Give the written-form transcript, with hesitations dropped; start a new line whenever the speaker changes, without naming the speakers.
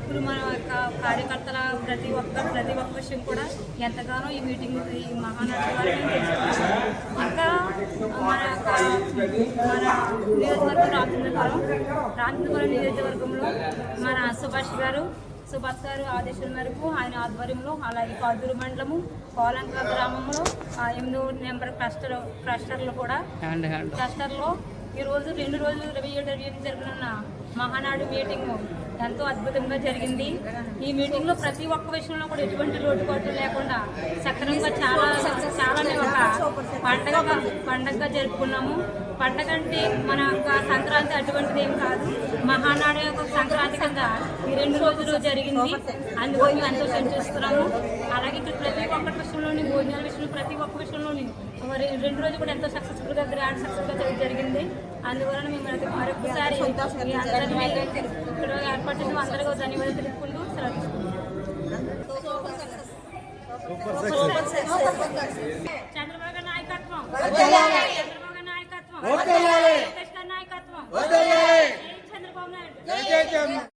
ఇప్పుడు మన యొక్క కార్యకర్తల ప్రతి ఒక్క విషయం కూడా ఎంతగానో ఈ మీటింగ్ ఈ మహానాడు ద్వారా మేము తెలుసుకున్నాము. ఇంకా మన నియోజకవర్గం రామచంద్రపురం నియోజకవర్గంలో మన సుభాష్ గారు ఆదేశాల మేరకు ఆయన ఆధ్వర్యంలో, అలాగే పాదూరు మండలము కోలంక గ్రామంలో 8వ నెంబర్ క్లస్టర్లో కూడా క్లస్టర్లో ఈరోజు 2 రోజులు 27 జరగనున్న మహానాడు మీటింగ్ ఎంతో అద్భుతంగా జరిగింది. ఈ మీటింగ్లో ప్రతి ఒక్క విషయంలో కూడా ఎటువంటి లోటుపాట్లు లేకుండా సక్రమంగా చాలా ఒక పండగగా జరుపుకున్నాము. పండగ అంటే మన యొక్క సంక్రాంతి అటువంటిది ఏం కాదు. మహానాడు యొక్క సంక్రాంతి కింద ఈ 2 రోజులు జరిగింది. అందుకు మేము ఎంతో సంతోషిస్తున్నాము. అలాగే ఇక్కడ ప్రతి ఒక్క విషయంలోని భోజనాల విషయంలో ప్రతి ఒక్క విషయంలోని 2 రోజులు కూడా ఎంతో సక్సెస్ఫుల్గా గ్రాండ్ సక్సెస్గా జరిగింది. అందువలన మేము మరొకసారి ఇక్కడ ఏర్పాటు చేసిన అందరికీ ధన్యవాదాలు తెలుపుకుంటూ చంద్రబాబు నాయకత్వం నాయకత్వం చంద్రబాబు నాయుడు.